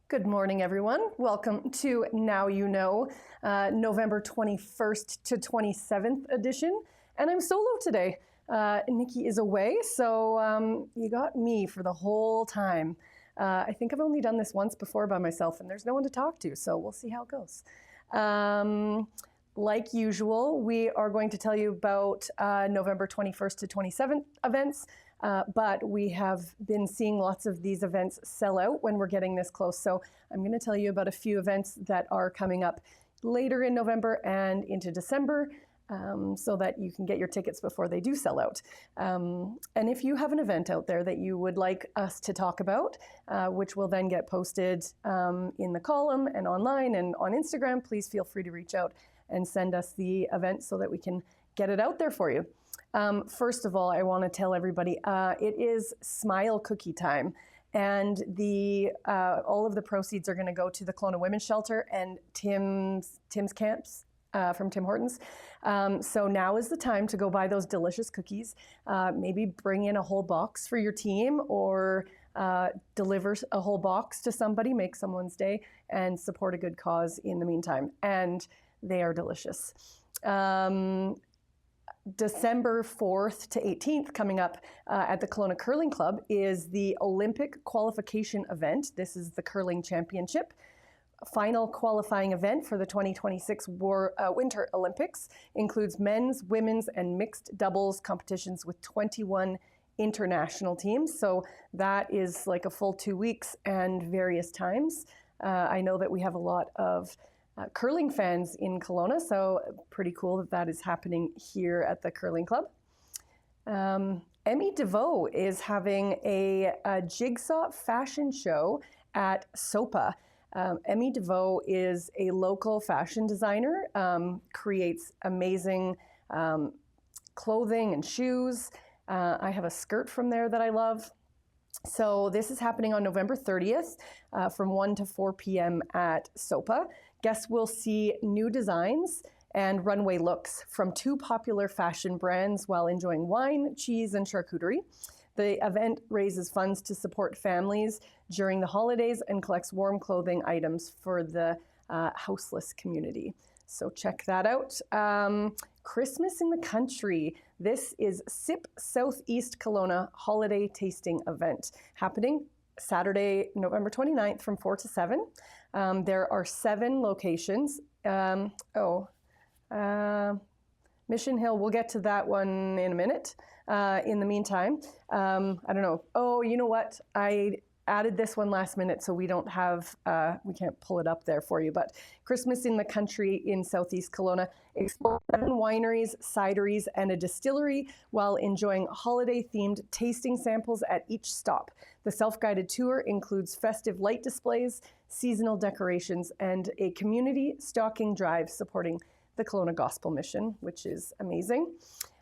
Good morning, everyone. Welcome to Now You Know, November 21st to 27th edition. And I'm solo today. Nikki is away, so you got me for the whole time. I think I've only done this once before by myself, and there's no one to talk to, so we'll see how it goes. Like usual, we are going to tell you about November 21st to 27th events. But we have been seeing lots of these events sell out when we're getting this close. So I'm going to tell you about a few events that are coming up later in November and into December so that you can get your tickets before they do sell out. And if you have an event out there that you would like us to talk about, which will then get posted in the column and online and on Instagram, please feel free to reach out and send us the event so that we can get it out there for you. First of all, I want to tell everybody it is Smile Cookie time, and all of the proceeds are going to go to the Kelowna Women's Shelter and Tim's Camps from Tim Hortons. So now is the time to go buy those delicious cookies. Maybe bring in a whole box for your team, or deliver a whole box to somebody, make someone's day, and support a good cause in the meantime. And they are delicious. December 4th to 18th, coming up at the Kelowna Curling Club, is the Olympic qualification event. This is the Curling Championship. Final qualifying event for the 2026 Winter Olympics includes men's, women's, and mixed doubles competitions with 21 international teams. So that is like a full 2 weeks and various times. I know that we have a lot of curling fans in Kelowna, so pretty cool that that is happening here at the Curling Club. Emmy DeVoe is having a jigsaw fashion show at SOPA. Emmy DeVoe is a local fashion designer, creates amazing clothing and shoes. I have a skirt from there that I love. So this is happening on November 30th from 1 to 4 p.m. at SOPA. Guests will see new designs and runway looks from 2 popular fashion brands while enjoying wine, cheese, and charcuterie. The event raises funds to support families during the holidays and collects warm clothing items for the houseless community. So check that out. Christmas in the Country. This is SIP Southeast Kelowna Holiday Tasting Event happening Saturday, November 29th from 4 to 7. There are 7 locations. Mission Hill, we'll get to that one in a minute. In the meantime, I don't know. Oh, you know what? I added this one last minute, so we don't have, we can't pull it up there for you, but Christmas in the Country in Southeast Kelowna. Explore 7 wineries, cideries, and a distillery while enjoying holiday-themed tasting samples at each stop. The self-guided tour includes festive light displays, seasonal decorations, and a community stocking drive supporting the Kelowna Gospel Mission, which is amazing.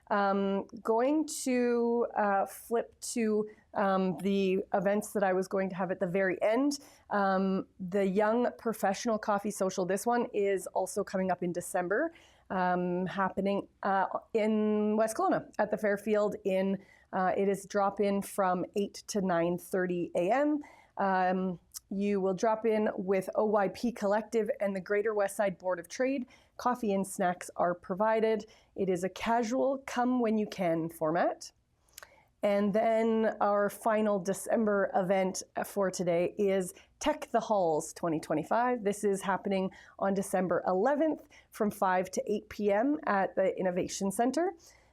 Going to flip to the events that I was going to have at the very end. The Young Professional Coffee Social, this one is also coming up in December, happening in West Kelowna at the Fairfield. It is drop-in from 8 to 9:30 a.m. You will drop in with OYP Collective and the Greater Westside Board of Trade. Coffee and snacks are provided. It is a casual come-when-you-can format. And then our final December event for today is Tech the Halls 2025. This is happening on December 11th from 5 to 8 p.m. at the Innovation Center.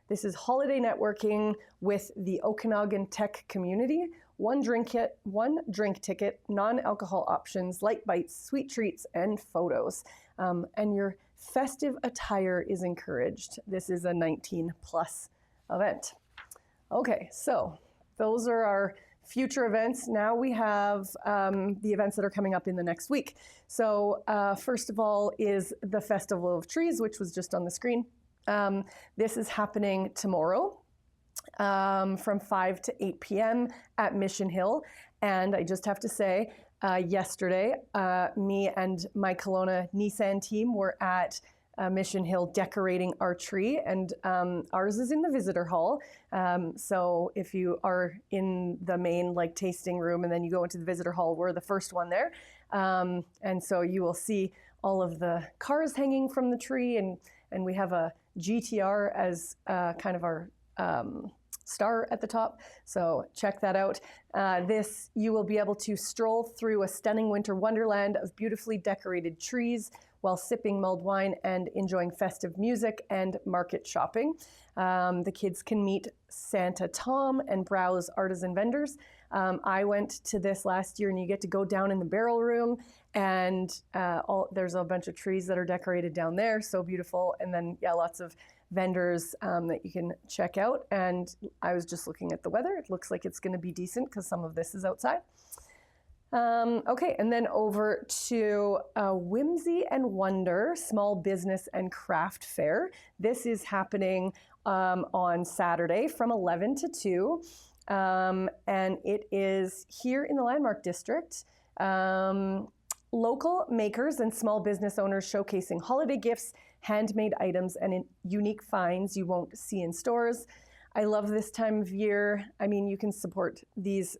This is holiday networking with the Okanagan tech community. One drink ticket, non-alcohol options, light bites, sweet treats, and photos. And your festive attire is encouraged. This is a 19+ event. Okay, so those are our future events. Now we have the events that are coming up in the next week. So first of all is the Festival of Trees, which was just on the screen. This is happening tomorrow from 5 to 8 p.m. at Mission Hill. And I just have to say, yesterday, me and my Kelowna Nissan team were at Mission Hill decorating our tree, and ours is in the visitor hall. So if you are in the main like tasting room and then you go into the visitor hall, we're the first one there. And so you will see all of the cars hanging from the tree, and we have a GTR as kind of our star at the top. So check that out. You will be able to stroll through a stunning winter wonderland of beautifully decorated trees while sipping mulled wine and enjoying festive music and market shopping. The kids can meet Santa Tom and browse artisan vendors. I went to this last year, and you get to go down in the barrel room, and there's a bunch of trees that are decorated down there, so beautiful. And then, yeah, lots of vendors that you can check out. And I was just looking at the weather. It looks like it's going to be decent because some of this is outside. Okay, and then over to Whimsy and Wonder Small Business and Craft Fair. This is happening on Saturday from 11 to 2, and it is here in the Landmark District. Local makers and small business owners showcasing holiday gifts, handmade items, and unique finds you won't see in stores. I love this time of year. I mean, you can support these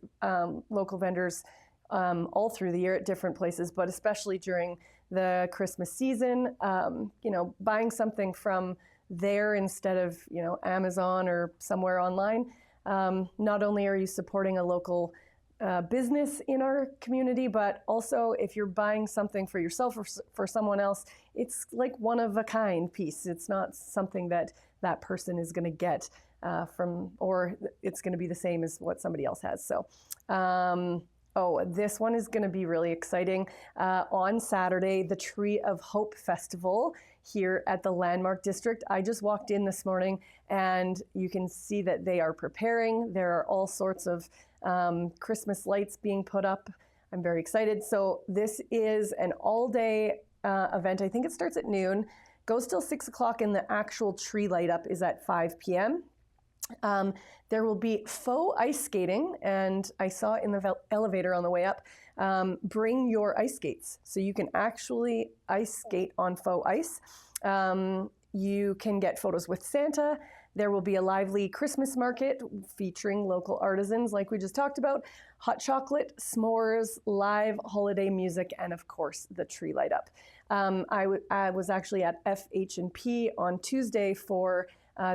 local vendors all through the year at different places, but especially during the Christmas season. Buying something from there instead of, Amazon or somewhere online. Not only are you supporting a local business in our community, but also if you're buying something for yourself or for someone else, it's like one of a kind piece. It's not something that person is going to get or it's going to be the same as what somebody else has. So, this one is going to be really exciting. On Saturday, the Tree of Hope Festival here at the Landmark District. I just walked in this morning, and you can see that they are preparing. There are all sorts of Christmas lights being put up. I'm very excited. So this is an all-day event. I think it starts at noon, goes till 6 o'clock, and the actual tree light up is at 5 p.m. There will be faux ice skating, and I saw in the elevator on the way up, bring your ice skates. So you can actually ice skate on faux ice. You can get photos with Santa. There will be a lively Christmas market featuring local artisans like we just talked about, hot chocolate, s'mores, live holiday music, and of course the tree light up. I was actually at FH&P on Tuesday for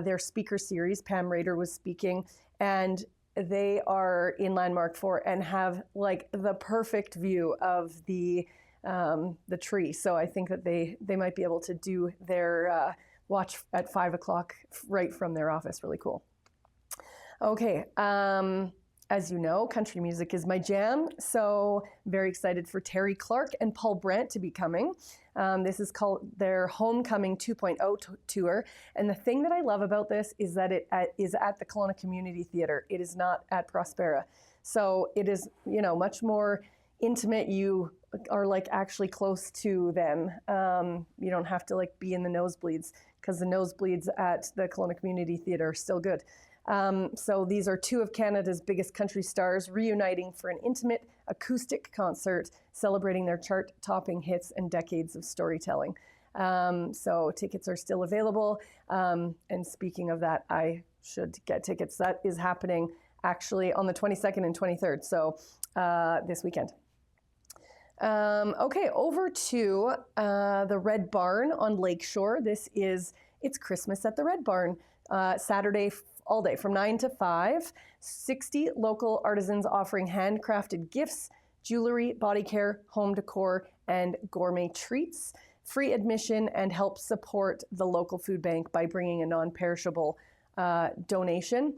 their speaker series. Pam Rader was speaking, and they are in Landmark and have like the perfect view of the tree. So I think that they might be able to do their watch at 5 o'clock right from their office. Really cool. Okay. As you know, country music is my jam, so very excited for Terry Clark and Paul Brandt to be coming. This is called their Homecoming 2.0 tour, and the thing that I love about this is that it is at the Kelowna Community Theatre. It is not at Prospera, so it is much more intimate. You are like actually close to them. You don't have to like be in the nosebleeds, because the nosebleeds at the Kelowna Community Theatre are still good. So these are two of Canada's biggest country stars reuniting for an intimate acoustic concert celebrating their chart-topping hits and decades of storytelling. So tickets are still available. And speaking of that, I should get tickets. That is happening actually on the 22nd and 23rd, so this weekend. Okay, over to the Red Barn on Lakeshore. It's Christmas at the Red Barn. Saturday all day from 9 to 5. 60 local artisans offering handcrafted gifts, jewelry, body care, home decor, and gourmet treats. Free admission, and help support the local food bank by bringing a non-perishable donation.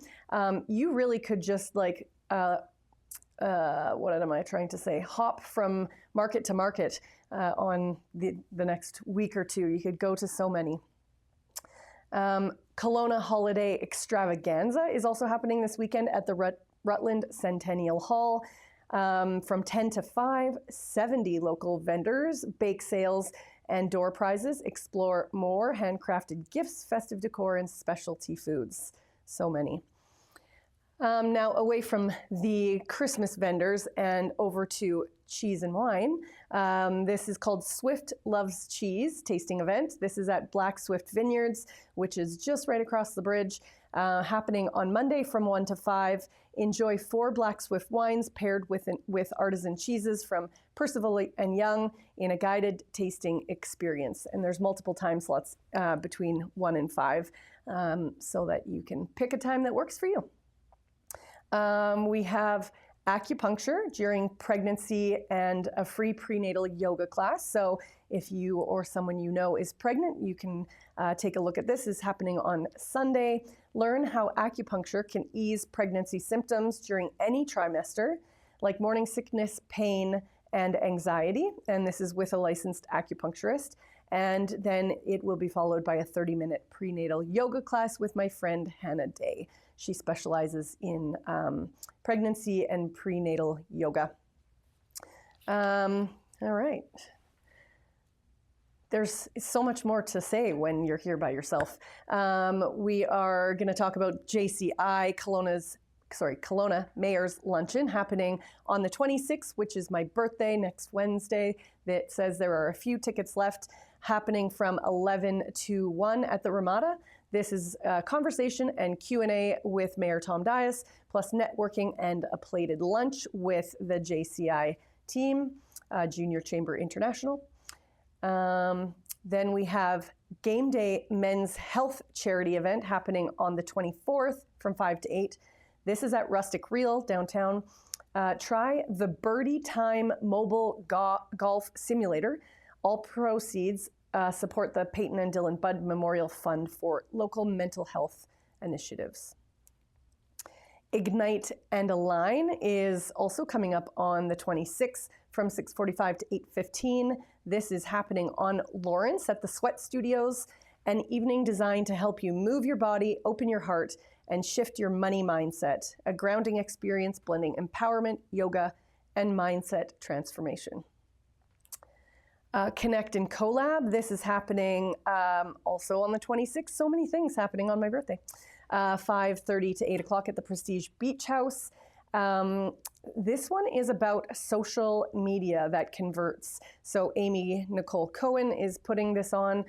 You really could just like, what am I trying to say? Hop from market to market on the next week or two. You could go to so many. Kelowna Holiday Extravaganza is also happening this weekend at the Rutland Centennial Hall. From 10 to 5, 70 local vendors, bake sales, and door prizes. Explore more handcrafted gifts, festive decor, and specialty foods. So many. Now, away from the Christmas vendors and over to cheese and wine. This is called Swift Loves Cheese tasting event. This is at Black Swift Vineyards, which is just right across the bridge, happening on Monday from 1 to 5. Enjoy 4 Black Swift wines paired with artisan cheeses from Percival and Young in a guided tasting experience. And there's multiple time slots between 1 and 5 so that you can pick a time that works for you. We have acupuncture during pregnancy and a free prenatal yoga class. So if you or someone you know is pregnant, you can take a look at this. It's happening on Sunday. Learn how acupuncture can ease pregnancy symptoms during any trimester, like morning sickness, pain, and anxiety. And this is with a licensed acupuncturist. And then it will be followed by a 30-minute prenatal yoga class with my friend Hannah Day. She specializes in pregnancy and prenatal yoga. All right. There's so much more to say when you're here by yourself. We are going to talk about JCI, Kelowna Mayor's Luncheon, happening on the 26th, which is my birthday, next Wednesday. That says there are a few tickets left, happening from 11 to 1 at the Ramada. This is a conversation and Q&A with Mayor Tom Dias, plus networking and a plated lunch with the JCI team, Junior Chamber International. Then we have Game Day Men's Health Charity event happening on the 24th from 5 to 8. This is at Rustic Reel downtown. Try the Birdie Time mobile golf simulator. All proceeds support the Peyton and Dylan Budd Memorial Fund for local mental health initiatives. Ignite and Align is also coming up on the 26th from 6:45 to 8:15. This is happening on Lawrence at the Sweat Studios, an evening designed to help you move your body, open your heart, and shift your money mindset. A grounding experience blending empowerment, yoga, and mindset transformation. Connect and Collab. This is happening also on the 26th. So many things happening on my birthday. 5:30 to 8 o'clock at the Prestige Beach House. This one is about social media that converts. So Amy Nicole Cohen is putting this on.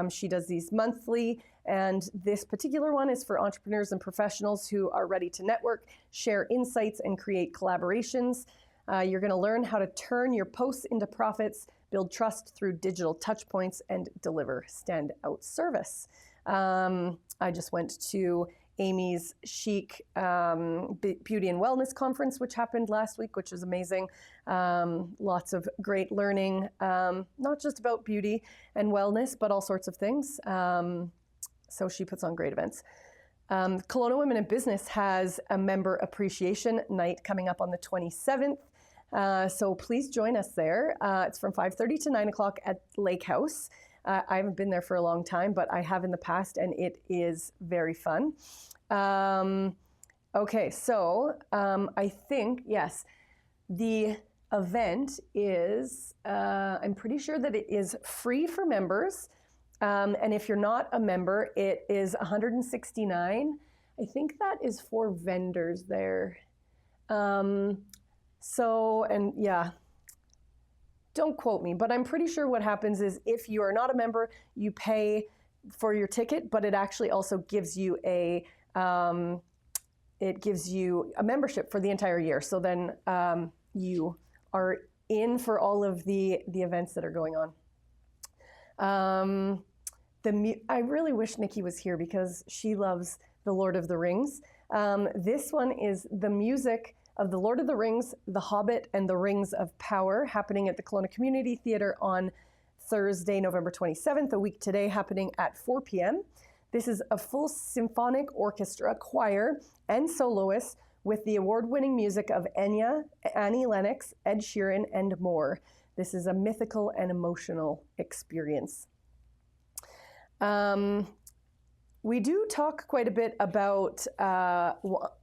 She does these monthly. And this particular one is for entrepreneurs and professionals who are ready to network, share insights, and create collaborations. You're going to learn how to turn your posts into profits, build trust through digital touch points, and deliver standout service. I just went to Amy's Chic Beauty and Wellness Conference, which happened last week, which was amazing. Lots of great learning, not just about beauty and wellness, but all sorts of things. So she puts on great events. Kelowna Women in Business has a member appreciation night coming up on the 27th. So please join us there. It's from 5:30 to 9 o'clock at Lake House. I haven't been there for a long time, but I have in the past, and it is very fun. Okay, so I think, yes, the event is, I'm pretty sure that it is free for members. And if you're not a member, it is $169. I think that is for vendors there. So, and yeah, don't quote me, but I'm pretty sure what happens is if you are not a member, you pay for your ticket, but it actually also gives you a membership for the entire year. So then you are in for all of the events that are going on. I really wish Nikki was here because she loves The Lord of the Rings. This one is the music of The Lord of the Rings, The Hobbit, and The Rings of Power, happening at the Kelowna Community Theatre on Thursday, November 27th, a week today, happening at 4 p.m. This is a full symphonic orchestra, choir, and soloists with the award-winning music of Enya, Annie Lennox, Ed Sheeran, and more. This is a mythical and emotional experience. We do talk quite a bit about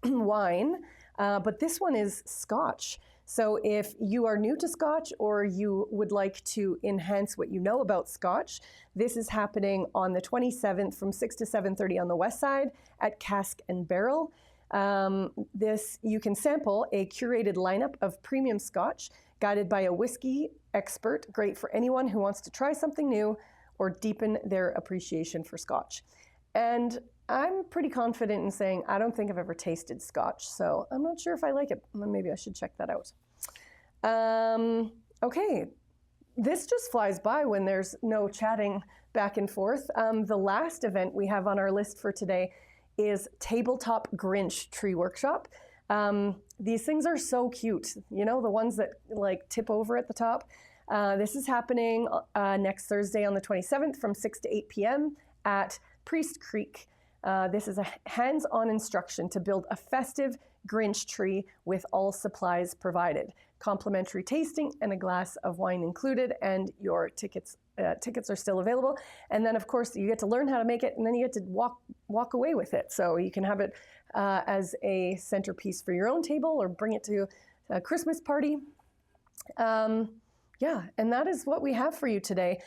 wine, but this one is Scotch. So if you are new to Scotch or you would like to enhance what you know about Scotch, this is happening on the 27th from 6 to 7:30 on the west side at Cask and Barrel. You can sample a curated lineup of premium Scotch guided by a whiskey expert, great for anyone who wants to try something new or deepen their appreciation for Scotch. And I'm pretty confident in saying I don't think I've ever tasted Scotch, so I'm not sure if I like it. Maybe I should check that out. Okay, this just flies by when there's no chatting back and forth. The last event we have on our list for today is Tabletop Grinch Tree Workshop. These things are so cute, you know, the ones that like tip over at the top. This is happening next Thursday on the 27th from 6 to 8 p.m. at Priest Creek. This is a hands-on instruction to build a festive Grinch tree with all supplies provided. Complimentary tasting and a glass of wine included, and your tickets are still available. And then, of course, you get to learn how to make it, and then you get to walk away with it. So you can have it as a centerpiece for your own table or bring it to a Christmas party. Yeah, and that is what we have for you today.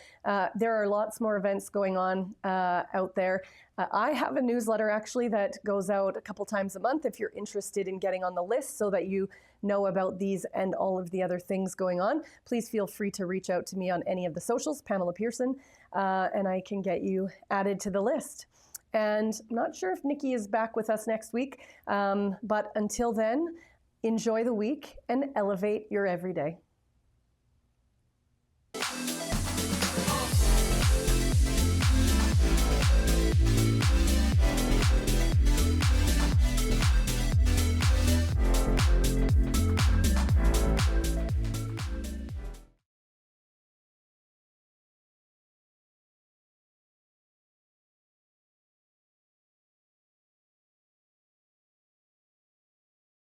There are lots more events going on out there. I have a newsletter actually that goes out a couple times a month if you're interested in getting on the list so that you know about these and all of the other things going on. Please feel free to reach out to me on any of the socials, Pamela Pearson, and I can get you added to the list. And I'm not sure if Nikki is back with us next week, but until then, enjoy the week and elevate your everyday.